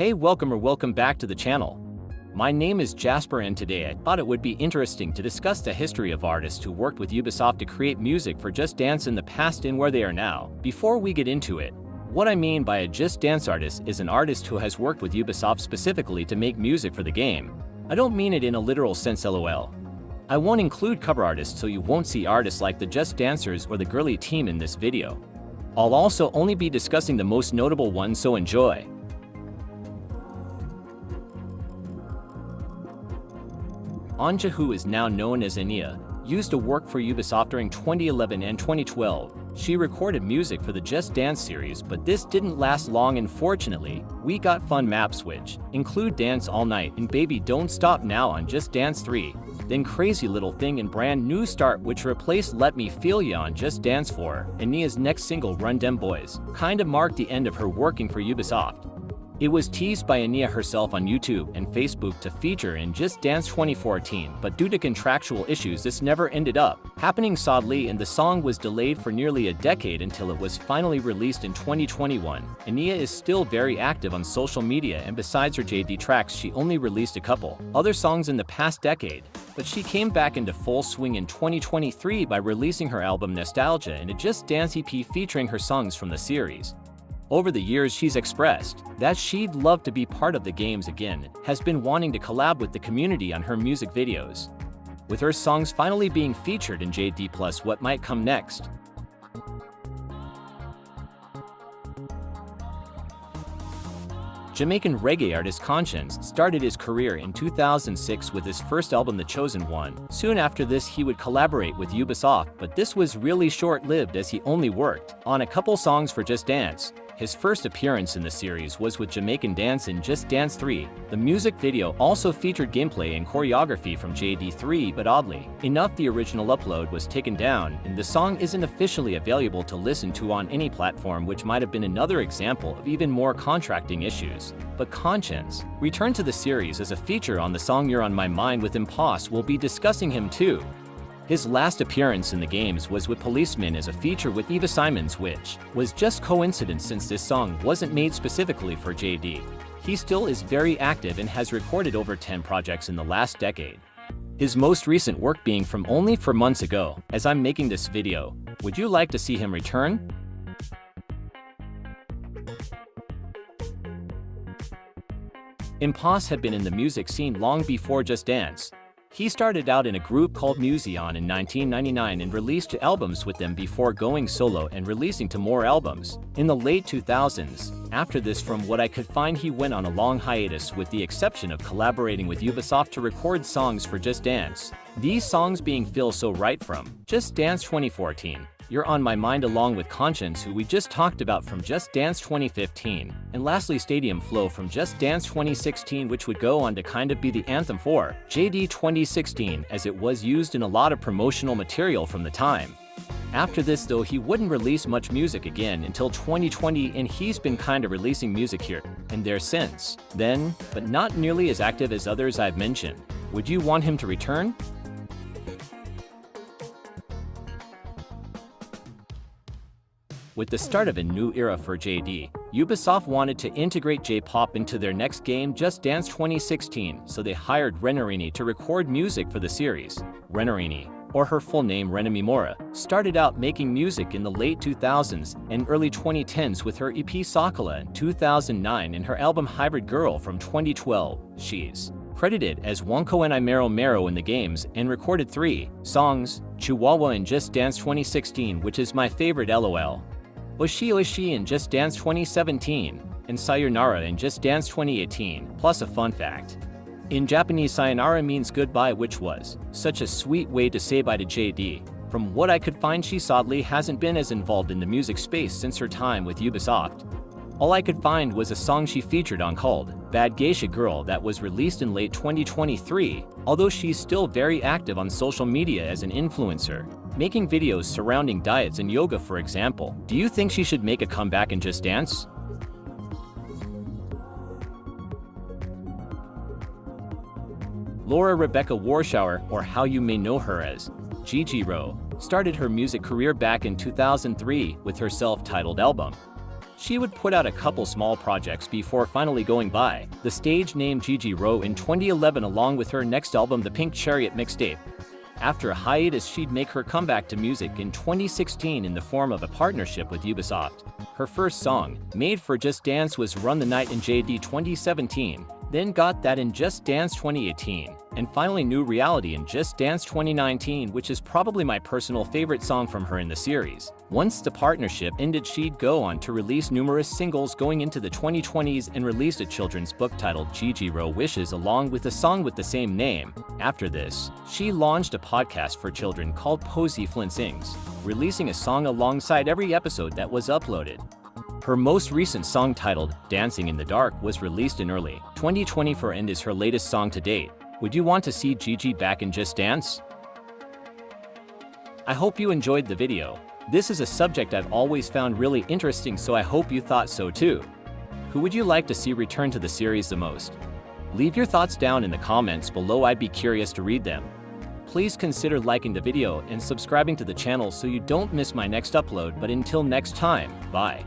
Hey, welcome back to the channel. My name is Jasper and today I thought it would be interesting to discuss the history of artists who worked with Ubisoft to create music for Just Dance in the past and where they are now. Before we get into it, what I mean by a Just Dance artist is an artist who has worked with Ubisoft specifically to make music for the game. I don't mean it in a literal sense, lol. I won't include cover artists so you won't see artists like the Just Dancers or the girly team in this video. I'll also only be discussing the most notable ones, so enjoy. Ania, who is now known as Ania, used to work for Ubisoft during 2011 and 2012. She recorded music for the Just Dance series, but this didn't last long. Unfortunately, we got fun maps which include Dance All Night and Baby Don't Stop Now on Just Dance 3, then Crazy Little Thing and Brand New Start, which replaced Let Me Feel Ya on Just Dance 4. Ania's next single, Run Dem Boys, kinda marked the end of her working for Ubisoft. It was teased by Ania herself on YouTube and Facebook to feature in Just Dance 2014, but due to contractual issues this never ended up happening, sadly, and the song was delayed for nearly a decade until it was finally released in 2021. Ania is still very active on social media, and besides her JD tracks she only released a couple other songs in the past decade, but she came back into full swing in 2023 by releasing her album Nostalgia and a Just Dance EP featuring her songs from the series. Over the years she's expressed that she'd love to be part of the games again and has been wanting to collab with the community on her music videos. With her songs finally being featured in JD+, what might come next? Jamaican reggae artist Conscience started his career in 2006 with his first album The Chosen One. Soon after this he would collaborate with Ubisoft, but this was really short-lived as he only worked on a couple songs for Just Dance. His first appearance in the series was with Jamaican Dance in Just Dance 3. The music video also featured gameplay and choreography from JD3, but oddly enough the original upload was taken down and the song isn't officially available to listen to on any platform, which might have been another example of even more contracting issues. But Conscience returned to the series as a feature on the song You're on My Mind with Impos. We'll be discussing him too. His last appearance in the games was with Policeman as a feature with Eva Simons, which was just coincidence since this song wasn't made specifically for JD. He still is very active and has recorded over 10 projects in the last decade. His most recent work being from only 4 months ago. As I'm making this video, would you like to see him return? Impos had been in the music scene long before Just Dance. He started out in a group called Museon in 1999 and released 2 albums with them before going solo and releasing 2 more albums in the late 2000s. After this, from what I could find, he went on a long hiatus with the exception of collaborating with Ubisoft to record songs for Just Dance. These songs being Feel So Right from Just Dance 2014, You're on My Mind along with Conscience, who we just talked about, from Just Dance 2015, and lastly Stadium Flow from Just Dance 2016, which would go on to kind of be the anthem for JD 2016 as it was used in a lot of promotional material from the time. After this though he wouldn't release much music again until 2020, and he's been kinda releasing music here and there since then, but not nearly as active as others I've mentioned. Would you want him to return? With the start of a new era for JD, Ubisoft wanted to integrate J-pop into their next game, Just Dance 2016, so they hired Renom to record music for the series. Renom, or her full name Renom Mora, started out making music in the late 2000s and early 2010s with her EP Sakala in 2009 and her album Hybrid Girl from 2012. She's credited as Wonko and I Mero Mero in the games and recorded 3 songs, Chihuahua in Just Dance 2016, which is my favorite, lol. Oshi Oshi in Just Dance 2017, and Sayonara in Just Dance 2018. Plus a fun fact. In Japanese, sayonara means goodbye, which was such a sweet way to say bye to JD. From what I could find, she sadly hasn't been as involved in the music space since her time with Ubisoft. All I could find was a song she featured on called Bad Geisha Girl that was released in late 2023, although she's still very active on social media as an influencer, making videos surrounding diets and yoga, for example. Do you think she should make a comeback in Just Dance? Laura Rebecca Warshower, or how you may know her as Gigi Rowe, started her music career back in 2003 with her self-titled album She would put out a couple small projects before finally going by the stage name Gigi Rowe in 2011 along with her next album The Pink Chariot mixtape. After a hiatus, she'd make her comeback to music in 2016 in the form of a partnership with Ubisoft. Her first song, made for Just Dance, was Run the Night in JD 2017, then Got That in Just Dance 2018, and finally New Reality in Just Dance 2019, which is probably my personal favorite song from her in the series. Once the partnership ended, she'd go on to release numerous singles going into the 2020s and released a children's book titled Gigi Rowe Wishes along with a song with the same name. After this, she launched a podcast for children called Posey Flynn Sings, releasing a song alongside every episode that was uploaded. Her most recent song titled Dancing in the Dark was released in early 2024 and is her latest song to date. Would you want to see Gigi back in Just Dance? I hope you enjoyed the video. This is a subject I've always found really interesting, so I hope you thought so too. Who would you like to see return to the series the most? Leave your thoughts down in the comments below, I'd be curious to read them. Please consider liking the video and subscribing to the channel so you don't miss my next upload, but until next time, bye.